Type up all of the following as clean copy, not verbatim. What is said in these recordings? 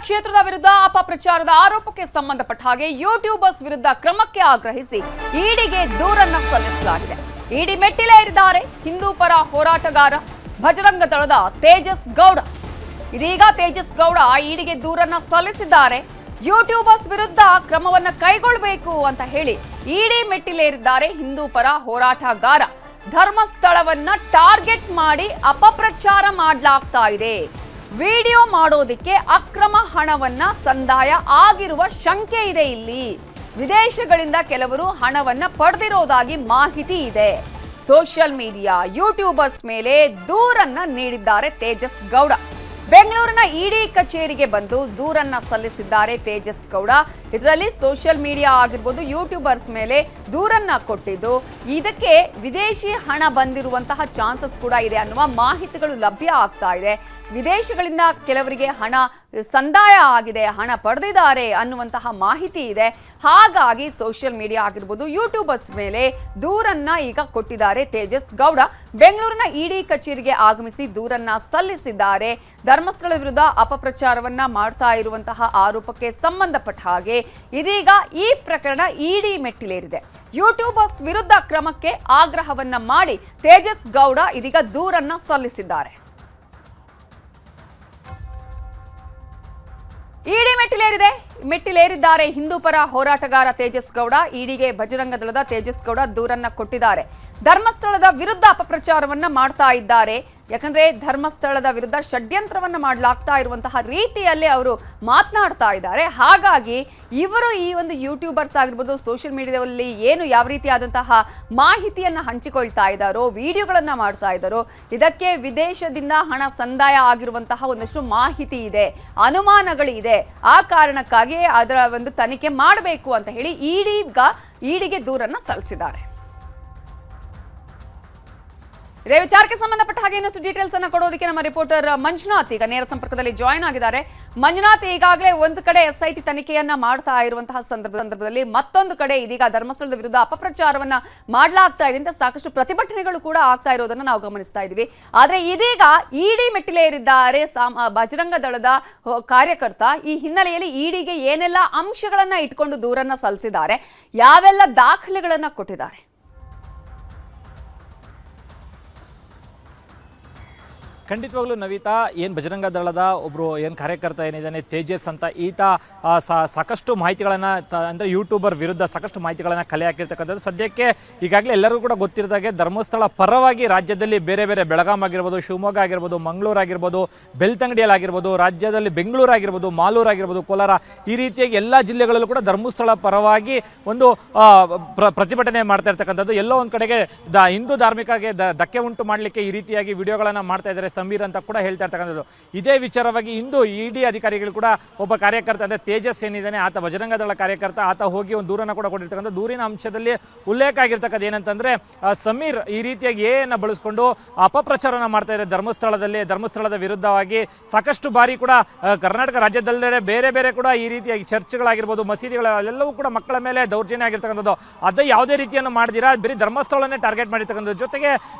ಕ್ಷೇತ್ರದ ವಿರುದ್ಧ ಅಪಪ್ರಚಾರದ ಆರೋಪಕ್ಕೆ ಸಂಬಂಧಪಟ್ಟ ಹಾಗೆ ಯೂಟ್ಯೂಬರ್ಸ್ ವಿರುದ್ಧ ಕ್ರಮಕ್ಕೆ ಆಗ್ರಹಿಸಿ ಇಡಿಗೆ ದೂರನ್ನ ಸಲ್ಲಿಸಲಾಗಿದೆ. ಇಡಿ ಮೆಟ್ಟಿಲೇರಿದ್ದಾರೆ ಹಿಂದೂ ಪರ ಹೋರಾಟಗಾರ ಭಜರಂಗ ದಳದ ತೇಜಸ್ ಗೌಡ. ಇದೀಗ ತೇಜಸ್ ಗೌಡ ಇಡಿಗೆ ದೂರನ್ನ ಸಲ್ಲಿಸಿದ್ದಾರೆ. ಯೂಟ್ಯೂಬರ್ಸ್ ವಿರುದ್ಧ ಕ್ರಮವನ್ನ ಕೈಗೊಳ್ಳಬೇಕು ಅಂತ ಹೇಳಿ ಇಡಿ ಮೆಟ್ಟಿಲೇರಿದ್ದಾರೆ ಹಿಂದೂ ಪರ ಹೋರಾಟಗಾರ. ಧರ್ಮಸ್ಥಳವನ್ನ ಟಾರ್ಗೆಟ್ ಮಾಡಿ ಅಪಪ್ರಚಾರ ಮಾಡಲಾಗ್ತಾ ಇದೆ. ವಿಡಿಯೋ ಮಾಡೋದಕ್ಕೆ ಅಕ್ರಮ ಹಣವನ್ನ ಸಂದಾಯ ಆಗಿರುವ ಶಂಕೆ ಇದೆ. ಇಲ್ಲಿ ವಿದೇಶಗಳಿಂದ ಕೆಲವರು ಹಣವನ್ನ ಪಡೆದಿರೋದಾಗಿ ಮಾಹಿತಿ ಇದೆ. ಸೋಷಿಯಲ್ ಮೀಡಿಯಾ ಯೂಟ್ಯೂಬರ್ಸ್ ಮೇಲೆ ದೂರನ್ನ ನೀಡಿದ್ದಾರೆ ತೇಜಸ್ ಗೌಡ. ಬೆಂಗಳೂರಿನ ಇಡಿ ಕಚೇರಿಗೆ ಬಂದು ದೂರನ್ನ ಸಲ್ಲಿಸಿದ್ದಾರೆ ತೇಜಸ್ ಗೌಡ. ಇದರಲ್ಲಿ ಸೋಷಿಯಲ್ ಮೀಡಿಯಾ ಆಗಿರ್ಬೋದು ಯೂಟ್ಯೂಬರ್ಸ್ ಮೇಲೆ ದೂರನ್ನ ಕೊಟ್ಟಿದ್ದು, ಇದಕ್ಕೆ ವಿದೇಶಿ ಹಣ ಬಂದಿರುವಂತಹ ಚಾನ್ಸಸ್ ಕೂಡ ಇದೆ ಅನ್ನುವ ಮಾಹಿತಿಗಳು ಲಭ್ಯ ಆಗ್ತಾ ಇದೆ. ವಿದೇಶಗಳಿಂದ ಕೆಲವರಿಗೆ ಹಣ ಸಂದಾಯ ಆಗಿದೆ, ಹಣ ಪಡೆದಿದ್ದಾರೆ ಅನ್ನುವಂತಹ ಮಾಹಿತಿ ಇದೆ. ಹಾಗಾಗಿ ಸೋಷಿಯಲ್ ಮೀಡಿಯಾ ಆಗಿರ್ಬೋದು ಯೂಟ್ಯೂಬರ್ಸ್ ಮೇಲೆ ದೂರನ್ನ ಈಗ ಕೊಟ್ಟಿದ್ದಾರೆ ತೇಜಸ್ ಗೌಡ. ಬೆಂಗಳೂರಿನ ಇಡಿ ಕಚೇರಿಗೆ ಆಗಮಿಸಿ ದೂರನ್ನ ಸಲ್ಲಿಸಿದ್ದಾರೆ. ಧರ್ಮಸ್ಥಳ ವಿರುದ್ಧ ಅಪಪ್ರಚಾರವನ್ನ ಮಾಡ್ತಾ ಇರುವಂತಹ ಆರೋಪಕ್ಕೆ ಸಂಬಂಧಪಟ್ಟ ಹಾಗೆ ಇದೀಗ ಈ ಪ್ರಕರಣ ಇಡಿ ಮೆಟ್ಟಿಲೇರಿದೆ. ಯೂಟ್ಯೂಬರ್ಸ್ ವಿರುದ್ಧ ಕ್ರಮಕ್ಕೆ ಆಗ್ರಹವನ್ನ ಮಾಡಿ ತೇಜಸ್ ಗೌಡ ಇದೀಗ ದೂರನ್ನ ಸಲ್ಲಿಸಿದ್ದಾರೆ. ಇಡಿ ಮೆಟ್ಟಿಲೇರಿದ್ದಾರೆ ಹಿಂದೂ ಪರ ಹೋರಾಟಗಾರ ತೇಜಸ್ ಗೌಡ. ಇಡಿಗೆ ಬಜರಂಗ ದಳದ ತೇಜಸ್ ಗೌಡ ದೂರನ್ನ ಕೊಟ್ಟಿದ್ದಾರೆ. ಧರ್ಮಸ್ಥಳದ ವಿರುದ್ಧ ಅಪಪ್ರಚಾರವನ್ನ ಮಾಡ್ತಾ ಇದ್ದಾರೆ. ಯಾಕಂದ್ರೆ ಧರ್ಮಸ್ಥಳದ ವಿರುದ್ಧ ಷಡ್ಯಂತ್ರವನ್ನ ಮಾಡಲಾಗ್ತಾ ಇರುವಂತಹ ರೀತಿಯಲ್ಲಿ ಅವರು ಮಾತನಾಡ್ತಾ ಇದ್ದಾರೆ. ಹಾಗಾಗಿ ಇವರು ಈ ಒಂದು ಯೂಟ್ಯೂಬರ್ಸ್ ಆಗಿರ್ಬೋದು ಸೋಷಿಯಲ್ ಮೀಡಿಯಾದಲ್ಲಿ ಏನು ಯಾವ ರೀತಿಯಾದಂತಹ ಮಾಹಿತಿಯನ್ನ ಹಂಚಿಕೊಳ್ತಾ ಇದ್ದಾರೋ, ವಿಡಿಯೋಗಳನ್ನ ಮಾಡ್ತಾ ಇದ್ದಾರೋ, ಇದಕ್ಕೆ ವಿದೇಶದಿಂದ ಹಣ ಸಂದಾಯ ಆಗಿರುವಂತಹ ಒಂದಷ್ಟು ಮಾಹಿತಿ ಇದೆ, ಅನುಮಾನಗಳಿದೆ. ಆ ಕಾರಣಕ್ಕಾಗಿ ಅದರ ಒಂದು ತನಿಖೆ ಮಾಡಬೇಕು ಅಂತ ಹೇಳಿ ಇಡಿಗೆ ದೂರನ್ನ ಸಲ್ಲಿಸಿದ್ದಾರೆ. ಇದೇ ವಿಚಾರಕ್ಕೆ ಸಂಬಂಧಪಟ್ಟ ಹಾಗೆ ಇನ್ನಷ್ಟು ಡೀಟೇಲ್ಸ್ ಅನ್ನ ಕೊಡೋದಕ್ಕೆ ನಮ್ಮ ರಿಪೋರ್ಟರ್ ಮಂಜುನಾಥ್ ಈಗ ನೇರ ಸಂಪರ್ಕದಲ್ಲಿ ಜಾಯಿನ್ ಆಗಿದ್ದಾರೆ. ಮಂಜುನಾಥ್, ಈಗಾಗಲೇ ಒಂದು ಕಡೆ ಎಸ್ಐಟಿ ತನಿಖೆಯನ್ನ ಮಾಡ್ತಾ ಇರುವಂತಹ ಸಂದರ್ಭದಲ್ಲಿ ಮತ್ತೊಂದು ಕಡೆ ಇದೀಗ ಧರ್ಮಸ್ಥಳದ ವಿರುದ್ಧ ಅಪಪ್ರಚಾರವನ್ನ ಮಾಡಲಾಗ್ತಾ ಇದೆ ಅಂತ ಸಾಕಷ್ಟು ಪ್ರತಿಭಟನೆಗಳು ಕೂಡ ಆಗ್ತಾ ಇರೋದನ್ನ ನಾವು ಗಮನಿಸ್ತಾ ಇದೀವಿ. ಆದ್ರೆ ಇದೀಗ ಇಡಿ ಮೆಟ್ಟಿಲೇರಿದ್ದಾರೆ ಬಜರಂಗ ದಳದ ಕಾರ್ಯಕರ್ತ. ಈ ಹಿನ್ನೆಲೆಯಲ್ಲಿ ಇಡಿಗೆ ಏನೆಲ್ಲ ಅಂಶಗಳನ್ನ ಇಟ್ಕೊಂಡು ದೂರನ್ನ ಸಲ್ಲಿಸಿದ್ದಾರೆ, ಯಾವೆಲ್ಲ ದಾಖಲೆಗಳನ್ನ ಕೊಟ್ಟಿದ್ದಾರೆ? ಖಂಡಿತವಾಗ್ಲೂ ನವಿತಾ, ಏನು ಬಜರಂಗ ದಳದ ಒಬ್ಬರು ಏನು ಕಾರ್ಯಕರ್ತ ಏನಿದ್ದಾನೆ ತೇಜಸ್ ಅಂತ, ಈತ ಸಾಕಷ್ಟು ಮಾಹಿತಿಗಳನ್ನು ಅಂದರೆ ಯೂಟ್ಯೂಬರ್ ವಿರುದ್ಧ ಸಾಕಷ್ಟು ಮಾಹಿತಿಗಳನ್ನು ಕಲೆ ಹಾಕಿರ್ತಕ್ಕಂಥದ್ದು. ಸದ್ಯಕ್ಕೆ ಈಗಾಗಲೇ ಎಲ್ಲರಿಗೂ ಕೂಡ ಗೊತ್ತಿರೋದಾಗೆ ಧರ್ಮಸ್ಥಳ ಪರವಾಗಿ ರಾಜ್ಯದಲ್ಲಿ ಬೇರೆ ಬೇರೆ ಬೆಳಗಾಂ ಆಗಿರ್ಬೋದು, ಶಿವಮೊಗ್ಗ ಆಗಿರ್ಬೋದು, ಮಂಗಳೂರು ಆಗಿರ್ಬೋದು, ಬೆಳ್ತಂಗಡಿಯಲ್ಲಿ ಆಗಿರ್ಬೋದು, ರಾಜ್ಯದಲ್ಲಿ ಬೆಂಗಳೂರು ಆಗಿರ್ಬೋದು, ಮಾಲೂರು ಆಗಿರ್ಬೋದು, ಕೋಲಾರ, ಈ ರೀತಿಯಾಗಿ ಎಲ್ಲ ಜಿಲ್ಲೆಗಳಲ್ಲೂ ಕೂಡ ಧರ್ಮಸ್ಥಳ ಪರವಾಗಿ ಒಂದು ಪ್ರತಿಭಟನೆ ಮಾಡ್ತಾ ಇರ್ತಕ್ಕಂಥದ್ದು. ಎಲ್ಲೋ ಒಂದು ಕಡೆಗೆ ಹಿಂದೂ ಧಾರ್ಮಿಕಗೆ ಧಕ್ಕೆ ಉಂಟು ಮಾಡಲಿಕ್ಕೆ ಈ ರೀತಿಯಾಗಿ ವಿಡಿಯೋಗಳನ್ನು ಮಾಡ್ತಾ ಇದ್ದಾರೆ ಸಮೀರ್ ಅಂತ ಕೂಡ ಹೇಳ್ತಾ ಇರ್ತಕ್ಕಂಥದ್ದು. ಇದೇ ವಿಚಾರವಾಗಿ ಇಂದು ಇಡಿ ಅಧಿಕಾರಿಗಳು ಕೂಡ ಒಬ್ಬ ಕಾರ್ಯಕರ್ತ ಅಂದರೆ ತೇಜಸ್ ಏನಿದ್ದಾನೆ ಆತ ಬಜರಂಗ ದಳ ಕಾರ್ಯಕರ್ತ, ಆತ ಹೋಗಿ ಒಂದು ದೂರನ್ನು ಕೂಡ ಕೊಟ್ಟಿರ್ತಕ್ಕಂಥ. ದೂರಿನ ಅಂಶದಲ್ಲಿ ಉಲ್ಲೇಖ ಆಗಿರ್ತಕ್ಕಂಥ ಏನಂತಂದ್ರೆ ಸಮೀರ್ ಈ ರೀತಿಯಾಗಿ ಏನ ಬಳಸ್ಕೊಂಡು ಅಪಪ್ರಚಾರನ ಮಾಡ್ತಾ ಇದ್ದಾರೆ ಧರ್ಮಸ್ಥಳದ ವಿರುದ್ಧವಾಗಿ. ಸಾಕಷ್ಟು ಬಾರಿ ಕೂಡ ಕರ್ನಾಟಕ ರಾಜ್ಯದಲ್ಲದೆ ಬೇರೆ ಬೇರೆ ಕೂಡ ಈ ರೀತಿಯಾಗಿ ಚರ್ಚ್ಗಳಾಗಿರ್ಬೋದು, ಮಸೀದಿಗಳೆಲ್ಲವೂ ಕೂಡ ಮಕ್ಕಳ ಮೇಲೆ ದೌರ್ಜನ್ಯ ಆಗಿರ್ತಕ್ಕಂಥದ್ದು. ಅದು ಯಾವುದೇ ರೀತಿಯನ್ನು ಮಾಡಿದಿರಾ ಬರೀ ಧರ್ಮಸ್ಥಳನೇ ಟಾರ್ಗೆಟ್ ಮಾಡಿರ್ತಕ್ಕಂಥದ್ದು. ಜೊತೆಗೆ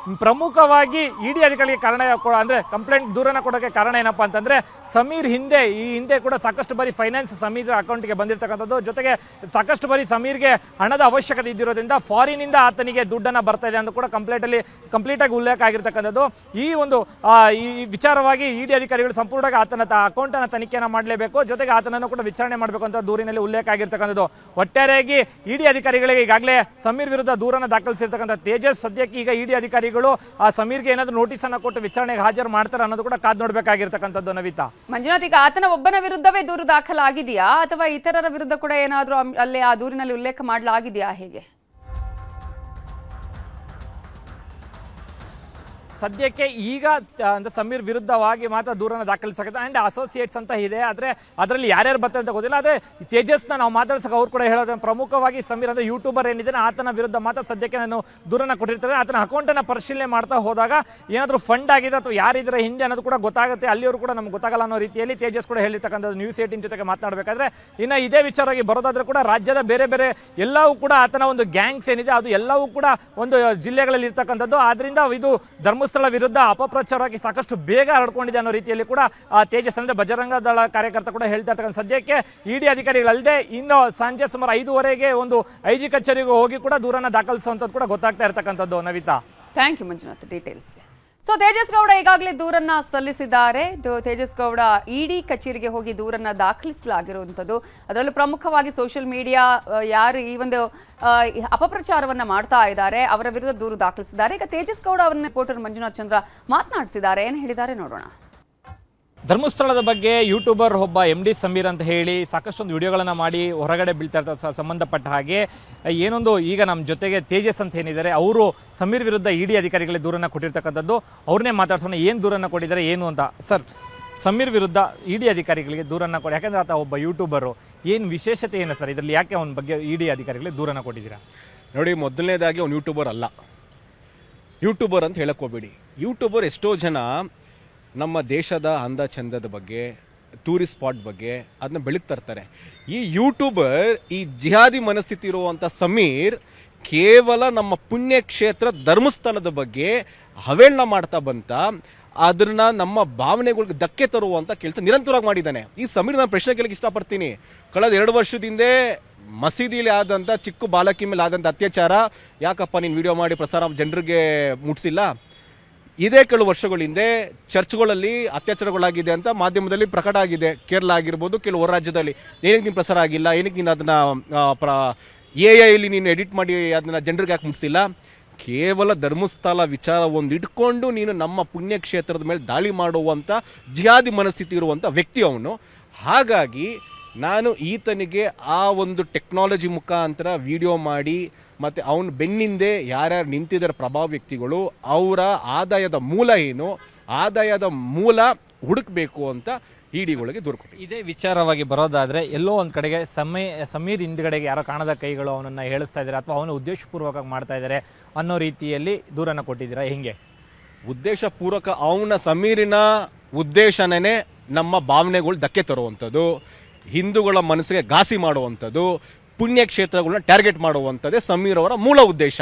ಪ್ರಮುಖವಾಗಿ ಇಡಿ ಅಧಿಕಾರಿಗೆ ಕಾರಣ ಅಂದ್ರೆ ಕಂಪ್ಲೇಂಟ್ ದೂರನ ಕೊಡೋಕೆ ಕಾರಣ ಏನಪ್ಪಾ ಅಂತಂದ್ರೆ ಸಮೀರ್ ಹಿಂದೆ ಕೂಡ ಸಾಕಷ್ಟು ಬಾರಿ ಫೈನಾನ್ಸ್ ಸಮೀರ್ ಅಕೌಂಟ್ಗೆ ಬಂದಿರತಕ್ಕಂಥದ್ದು. ಜೊತೆಗೆ ಸಾಕಷ್ಟು ಬಾರಿ ಸಮೀರ್ಗೆ ಹಣದ ಅವಶ್ಯಕತೆ ಇದ್ದಿರೋದ್ರಿಂದ ಫಾರಿನ್ ಇಂದ ಆತನಿಗೆ ದುಡ್ಡನ್ನ ಬರ್ತಾ ಇದೆ ಅಂತ ಕೂಡ ಕಂಪ್ಲೀಟ್ ಆಗಿ ಉಲ್ಲೇಖ ಆಗಿರ್ತಕ್ಕಂಥದ್ದು. ಈ ವಿಚಾರವಾಗಿ ಇಡಿ ಅಧಿಕಾರಿಗಳು ಸಂಪೂರ್ಣವಾಗಿ ಆತನ ಅಕೌಂಟ್ ಅನ್ನ ತನಿಖೆಯನ್ನು ಮಾಡಲೇಬೇಕು. ಜೊತೆಗೆ ಆತನನ್ನು ಕೂಡ ವಿಚಾರಣೆ ಮಾಡಬೇಕು ಅಂತ ದೂರಿನಲ್ಲಿ ಉಲ್ಲೇಖ ಆಗಿರ್ತಕ್ಕಂಥದ್ದು. ಒಟ್ಟಾರೆಯಾಗಿ ಇಡಿ ಅಧಿಕಾರಿಗಳಿಗೆ ಈಗಾಗಲೇ ಸಮೀರ್ ವಿರುದ್ಧ ದೂರನ್ನ ದಾಖಲಿಸಿರ್ತಕ್ಕಂಥ ತೇಜಸ್ ಸದ್ಯಕ್ಕೆ ಈಗ ಇಡಿ ಅಧಿಕಾರಿಗಳು ಆ ಸಮೀರ್ಗೆ ಏನಾದರೂ ನೋಟಿಸ್ ಅನ್ನ ಕೊಟ್ಟು ವಿಚಾರಣೆಗೆ ಹಾಜರು ಮಾಡ್ತಾರೆ ಅನ್ನೋದು ಕೂಡ ಕಾದು ನೋಡ್ಬೇಕಾಗಿರ್ತಕ್ಕಂಥದ್ದು. ನವಿತಾ, ಮಂಜುನಾಥ್, ಈಗ ಆತನ ಒಬ್ಬನ ವಿರುದ್ಧವೇ ದೂರು ದಾಖಲಾಗಿದೆಯಾ ಅಥವಾ ಇತರರ ವಿರುದ್ಧ ಕೂಡ ಏನಾದರೂ ಅಲ್ಲಿ ಆ ದೂರಿನಲ್ಲಿ ಉಲ್ಲೇಖ ಮಾಡಲಾಗಿದೆಯಾ? ಹೇಗೆ ಸದ್ಯಕ್ಕೆ ಈಗ ಅಂದ್ರೆ ಸಮೀರ್ ವಿರುದ್ಧವಾಗಿ ಮಾತ್ರ ದೂರನ್ನು ದಾಖಲಿಸಕ್ಕೆ ಅಂಡ್ ಅಸೋಸಿಯೇಟ್ಸ್ ಅಂತ ಇದೆ. ಆದರೆ ಅದರಲ್ಲಿ ಯಾರ್ಯಾರು ಬರ್ತಾರೆ ಅಂತ ಗೊತ್ತಿಲ್ಲ. ಆದರೆ ತೇಜಸ್ನ ನಾವು ಮಾತಾಡ್ಸಕ್ಕೆ ಅವ್ರು ಕೂಡ ಹೇಳೋದು ಪ್ರಮುಖವಾಗಿ ಸಮೀರ್ ಅಂದರೆ ಯೂಟ್ಯೂಬರ್ ಏನಿದ್ದಾನೆ ಆತನ ವಿರುದ್ಧ ಮಾತ್ರ ಸದ್ಯಕ್ಕೆ ನಾನು ದೂರನ್ನು ಕೊಟ್ಟಿರ್ತಾರೆ. ಆತನ ಅಕೌಂಟನ್ನು ಪರಿಶೀಲನೆ ಮಾಡ್ತಾ ಹೋದಾಗ ಏನಾದರೂ ಫಂಡ್ ಆಗಿದೆ ಅಥವಾ ಯಾರಿದ್ರೆ ಹಿಂದೆ ಅನ್ನೋದು ಕೂಡ ಗೊತ್ತಾಗುತ್ತೆ. ಅಲ್ಲಿಯವರು ಕೂಡ ನಮ್ಗೆ ಗೊತ್ತಾಗಲ್ಲ ಅನ್ನೋ ರೀತಿಯಲ್ಲಿ ತೇಜಸ್ ಕೂಡ ಹೇಳಿರ್ತಕ್ಕಂಥದ್ದು ನ್ಯೂಸ್ 18 ಜೊತೆಗೆ ಮಾತನಾಡಬೇಕಾದ್ರೆ. ಇನ್ನು ಇದೇ ವಿಚಾರವಾಗಿ ಬರೋದಾದ್ರೆ ಕೂಡ ರಾಜ್ಯದ ಬೇರೆ ಬೇರೆ ಎಲ್ಲವೂ ಕೂಡ ಆತನ ಒಂದು ಗ್ಯಾಂಗ್ಸ್ ಏನಿದೆ ಅದು ಎಲ್ಲವೂ ಕೂಡ ಒಂದು ಜಿಲ್ಲೆಗಳಲ್ಲಿ ಇರ್ತಕ್ಕಂಥದ್ದು. ಆದ್ರಿಂದ ಇದು ಧರ್ಮ ಧರ್ಮಸ್ಥಳ ವಿರುದ್ಧ ಅಪಪ್ರಚಾರವಾಗಿ ಸಾಕಷ್ಟು ಬೇಗ ಹರಡ್ಕೊಂಡಿದೆ ಅನ್ನೋ ರೀತಿಯಲ್ಲಿ ಕೂಡ ತೇಜಸ್ ಅಂದ್ರೆ ಬಜರಂಗ ದಳ ಕಾರ್ಯಕರ್ತ ಕೂಡ ಹೇಳ್ತಾ ಇರ್ತಕ್ಕಂಥ ಸದ್ಯಕ್ಕೆ ಇಡಿ ಅಧಿಕಾರಿಗಳಲ್ಲದೆ ಇನ್ನು ಸಂಜೆ ಸುಮಾರು 5:30ಗೆ ಒಂದು ಐಜಿ ಕಚೇರಿಗೆ ಹೋಗಿ ಕೂಡ ದೂರನ್ನ ದಾಖಲಿಸುವಂಥದ್ದು ಕೂಡ ಗೊತ್ತಾಗ್ತಾ ಇರ್ತಕ್ಕಂಥದ್ದು ನವಿತಾ. ಥ್ಯಾಂಕ್ ಯು ಮಂಜುನಾಥ್ ಡೀಟೇಲ್ಸ್ಗೆ. ಸೊ ತೇಜಸ್ ಗೌಡ ಈಗಾಗಲೇ ದೂರನ್ನ ಸಲ್ಲಿಸಿದ್ದಾರೆ. ತೇಜಸ್ ಗೌಡ ಇಡಿ ಕಚೇರಿಗೆ ಹೋಗಿ ದೂರನ್ನ ದಾಖಲಿಸಲಾಗಿರುವಂಥದ್ದು. ಅದರಲ್ಲೂ ಪ್ರಮುಖವಾಗಿ ಸೋಷಿಯಲ್ ಮೀಡಿಯಾ ಯಾರು ಈ ಒಂದು ಅಪಪ್ರಚಾರವನ್ನ ಮಾಡ್ತಾ ಇದ್ದಾರೆ ಅವರ ವಿರುದ್ಧ ದೂರು ದಾಖಲಿಸಿದ್ದಾರೆ. ಈಗ ತೇಜಸ್ ಗೌಡ ಅವರನ್ನ ರಿಪೋರ್ಟರ್ ಮಂಜುನಾಥ್ ಚಂದ್ರ ಮಾತನಾಡಿಸಿದ್ದಾರೆ. ಏನು ಹೇಳಿದ್ದಾರೆ ನೋಡೋಣ. ಧರ್ಮಸ್ಥಳದ ಬಗ್ಗೆ ಯೂಟ್ಯೂಬರ್ ಒಬ್ಬ MD ಸಮೀರ್ ಅಂತ ಹೇಳಿ ಸಾಕಷ್ಟೊಂದು ವಿಡಿಯೋಗಳನ್ನು ಮಾಡಿ ಹೊರಗಡೆ ಬೀಳ್ತಾ ಇರ್ತಾರೆ. ಸಂಬಂಧಪಟ್ಟ ಹಾಗೆ ಏನೊಂದು ಈಗ ನಮ್ಮ ಜೊತೆಗೆ ತೇಜಸ್ ಅಂತ ಏನಿದ್ದಾರೆ ಅವರು ಸಮೀರ್ ವಿರುದ್ಧ ಇಡಿ ಅಧಿಕಾರಿಗಳಿಗೆ ದೂರನ್ನು ಕೊಟ್ಟಿರ್ತಕ್ಕಂಥದ್ದು. ಅವ್ರನ್ನೇ ಮಾತಾಡ್ಸೋಣ, ಏನು ದೂರನ್ನು ಕೊಟ್ಟಿದ್ದಾರೆ ಏನು ಅಂತ. ಸರ್, ಸಮೀರ್ ವಿರುದ್ಧ ಇಡಿ ಅಧಿಕಾರಿಗಳಿಗೆ ದೂರನ್ನು ಕೊಡಿ, ಯಾಕಂದ್ರೆ ಆತ ಒಬ್ಬ ಯೂಟ್ಯೂಬರು, ಏನು ವಿಶೇಷತೆ ಏನು ಸರ್ ಇದರಲ್ಲಿ, ಯಾಕೆ ಅವನ ಬಗ್ಗೆ ಇಡಿ ಅಧಿಕಾರಿಗಳಿಗೆ ದೂರನ್ನು ಕೊಟ್ಟಿದ್ದೀರಾ? ನೋಡಿ, ಮೊದಲನೇದಾಗಿ ಅವ್ನು ಯೂಟ್ಯೂಬರ್ ಅಲ್ಲ. ಯೂಟ್ಯೂಬರ್ ಅಂತ ಹೇಳಕ್ಕೆ ಹೋಗ್ಬೇಡಿ. ಯೂಟ್ಯೂಬರ್ ಎಷ್ಟೋ ಜನ ನಮ್ಮ ದೇಶದ ಅಂದ ಚಂದದ ಬಗ್ಗೆ, ಟೂರಿಸ್ಟ್ ಸ್ಪಾಟ್ ಬಗ್ಗೆ ಅದನ್ನ ಬೆಳಗ್ತಾ ಇರ್ತಾರೆ. ಈ ಯೂಟ್ಯೂಬರ್, ಈ ಜಿಹಾದಿ ಮನಸ್ಥಿತಿ ಇರುವಂಥ ಸಮೀರ್ ಕೇವಲ ನಮ್ಮ ಪುಣ್ಯಕ್ಷೇತ್ರ ಧರ್ಮಸ್ಥಳದ ಬಗ್ಗೆ ಹವೇಳನ ಮಾಡ್ತಾ ಬಂತ ಅದನ್ನ ನಮ್ಮ ಭಾವನೆಗಳಿಗೆ ಧಕ್ಕೆ ತರುವಂಥ ಕೆಲಸ ನಿರಂತರವಾಗಿ ಮಾಡಿದ್ದಾನೆ. ಈ ಸಮೀರ್ ನಾನು ಪ್ರಶ್ನೆ ಕೇಳಕ್ಕೆ ಇಷ್ಟಪಡ್ತೀನಿ. ಕಳೆದ 2 ವರ್ಷದಿಂದೇ ಮಸೀದಿಲಿ ಆದಂಥ ಚಿಕ್ಕ ಬಾಲಕಿ ಮೇಲೆ ಆದಂಥ ಅತ್ಯಾಚಾರ ಯಾಕಪ್ಪ ನೀನು ವಿಡಿಯೋ ಮಾಡಿ ಪ್ರಸಾರ ಜನರಿಗೆ ಮುಟ್ಸಿಲ್ಲ? ಇದೇ ಕೆಲವು ವರ್ಷಗಳ ಹಿಂದೆ ಚರ್ಚ್ಗಳಲ್ಲಿ ಅತ್ಯಾಚಾರಗಳಾಗಿದೆ ಅಂತ ಮಾಧ್ಯಮದಲ್ಲಿ ಪ್ರಕಟ ಆಗಿದೆ. ಕೇರಳ ಆಗಿರ್ಬೋದು, ಕೆಲವು ಹೊರ ರಾಜ್ಯದಲ್ಲಿ. ಏನಕ್ಕೆ ನೀನು ಪ್ರಸಾರ ಆಗಿಲ್ಲ, ಏನಕ್ಕೆ ನೀನು ಅದನ್ನ AI ನೀನು ಎಡಿಟ್ ಮಾಡಿ ಅದನ್ನ ಜನರಿಗೆ ಯಾಕೆ ಮುಟ್ಸಿಲ್ಲ? ಕೇವಲ ಧರ್ಮಸ್ಥಳ ವಿಚಾರ ಒಂದು ಇಟ್ಕೊಂಡು ನೀನು ನಮ್ಮ ಪುಣ್ಯಕ್ಷೇತ್ರದ ಮೇಲೆ ದಾಳಿ ಮಾಡುವಂಥ ಜಿಹಾದಿ ಮನಸ್ಥಿತಿ ಇರುವಂಥ ವ್ಯಕ್ತಿ ಅವನು. ಹಾಗಾಗಿ ನಾನು ಈತನಿಗೆ ಆ ಒಂದು ಟೆಕ್ನಾಲಜಿ ಮುಖಾಂತರ ವಿಡಿಯೋ ಮಾಡಿ ಮತ್ತು ಅವನ ಬೆನ್ನಿಂದೆ ಯಾರ್ಯಾರು ನಿಂತಿದ್ದಾರೆ ಪ್ರಭಾವ ವ್ಯಕ್ತಿಗಳು, ಅವರ ಆದಾಯದ ಮೂಲ ಏನು, ಆದಾಯದ ಮೂಲ ಹುಡುಕಬೇಕು ಅಂತ ಇಡಿಗಳಿಗೆ ದೂರು ಕೊಟ್ಟು. ಇದೇ ವಿಚಾರವಾಗಿ ಬರೋದಾದ್ರೆ ಎಲ್ಲೋ ಒಂದು ಕಡೆಗೆ ಸಮೀರ್ ಹಿಂದ್ಗಡೆಗೆ ಯಾರೋ ಕಾಣದ ಕೈಗಳು ಅವನನ್ನು ಹೇಳಿಸ್ತಾ ಇದ್ದಾರೆ ಅಥವಾ ಅವನು ಉದ್ದೇಶಪೂರ್ವಕವಾಗಿ ಮಾಡ್ತಾ ಇದ್ದಾರೆ ಅನ್ನೋ ರೀತಿಯಲ್ಲಿ ದೂರನ್ನು ಕೊಟ್ಟಿದ್ದೀರಾ? ಹೆಂಗೆ ಉದ್ದೇಶಪೂರ್ವಕ? ಅವನ ಸಮೀರಿನ ಉದ್ದೇಶನೇ ನಮ್ಮ ಭಾವನೆಗಳು ಧಕ್ಕೆ ತರುವಂಥದ್ದು, ಹಿಂದೂಗಳ ಮನಸ್ಸಿಗೆ ಘಾಸಿ ಮಾಡುವಂಥದ್ದು, ಪುಣ್ಯಕ್ಷೇತ್ರಗಳನ್ನ ಟಾರ್ಗೆಟ್ ಮಾಡುವಂಥದ್ದೇ ಸಮೀರ್ ಅವರ ಮೂಲ ಉದ್ದೇಶ.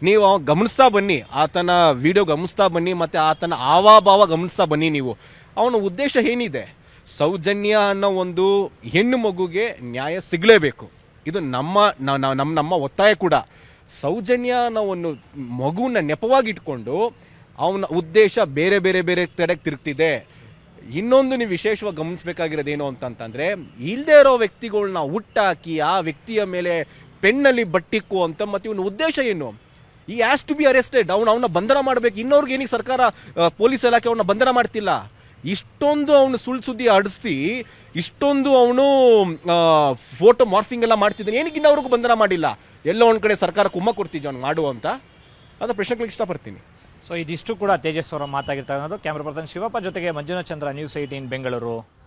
ನೀವು ಗಮನಿಸ್ತಾ ಬನ್ನಿ, ಆತನ ವಿಡಿಯೋ ಗಮನಿಸ್ತಾ ಬನ್ನಿ, ಮತ್ತು ಆತನ ಹಾವಭಾವ ಗಮನಿಸ್ತಾ ಬನ್ನಿ. ನೀವು ಅವನ ಉದ್ದೇಶ ಏನಿದೆ? ಸೌಜನ್ಯ ಅನ್ನೋ ಒಂದು ಹೆಣ್ಣು ಮಗುಗೆ ನ್ಯಾಯ ಸಿಗಲೇಬೇಕು. ಇದು ನಮ್ಮ ಒತ್ತಾಯ ಕೂಡ. ಸೌಜನ್ಯ ಅನ್ನೋ ಒಂದು ಮಗುವನ್ನ ನೆಪವಾಗಿಟ್ಕೊಂಡು ಅವನ ಉದ್ದೇಶ ಬೇರೆ ಬೇರೆ ಬೇರೆ ಕಡೆಗೆ ತಿರುಗ್ತಿದೆ. ಇನ್ನೊಂದು ನೀವು ವಿಶೇಷವಾಗಿ ಗಮನಿಸಬೇಕಾಗಿರೋದೇನು ಅಂತಂತಂದ್ರೆ, ಇಲ್ಲದೆ ಇರೋ ವ್ಯಕ್ತಿಗಳನ್ನ ಹುಟ್ಟಾಕಿ ಆ ವ್ಯಕ್ತಿಯ ಮೇಲೆ ಪೆನ್ನಲ್ಲಿ ಬಟ್ಟಿಕ್ಕು ಅಂತ. ಮತ್ತು ಇವನ ಉದ್ದೇಶ ಏನು? ಈ ಹ್ಯಾಸ್ ಟು ಬಿ ಅರೆಸ್ಟೆಡ್. ಅವನ ಬಂಧನ ಮಾಡಬೇಕು. ಇನ್ನೊರ್ಗೆ ಏನಕ್ಕೆ ಸರ್ಕಾರ, ಪೊಲೀಸ್ ಇಲಾಖೆ ಅವನ್ನ ಬಂಧನ ಮಾಡ್ತಿಲ್ಲ? ಇಷ್ಟೊಂದು ಅವನು ಸುಳ್ಳು ಸುದ್ದಿ ಹಡಿಸಿ, ಇಷ್ಟೊಂದು ಅವನು ಫೋಟೋ ಮಾರ್ಫಿಂಗ್ ಎಲ್ಲ ಮಾಡ್ತಿದ್ದಾನೆ, ಏನಕ್ಕೆ ಇನ್ನವ್ರಿಗೂ ಬಂಧನ ಮಾಡಿಲ್ಲ? ಎಲ್ಲೋ ಒಂದು ಕಡೆ ಸರ್ಕಾರ ಕುಮ್ಮ ಕೊಡ್ತಿದ್ದೆ ಅವ್ನು ಮಾಡುವಂತ ಅಂತ ಪ್ರಶ್ನೆಗಳಿಗೆ ಇಷ್ಟಪಡ್ತೀನಿ. ಸೊ ಇದಿಷ್ಟು ಕೂಡ ತೇಜಸ್ ಅವರ ಮಾತಾಗಿರ್ತಕ್ಕಂಥದ್ದು. ಕ್ಯಾಮ್ರಾ ಪರ್ಸನ್ ಶಿವಪ್ಪ ಜೊತೆಗೆ ಮಂಜುನಾಥ್ ಚಂದ್ರ, News 18 ಬೆಂಗಳೂರು.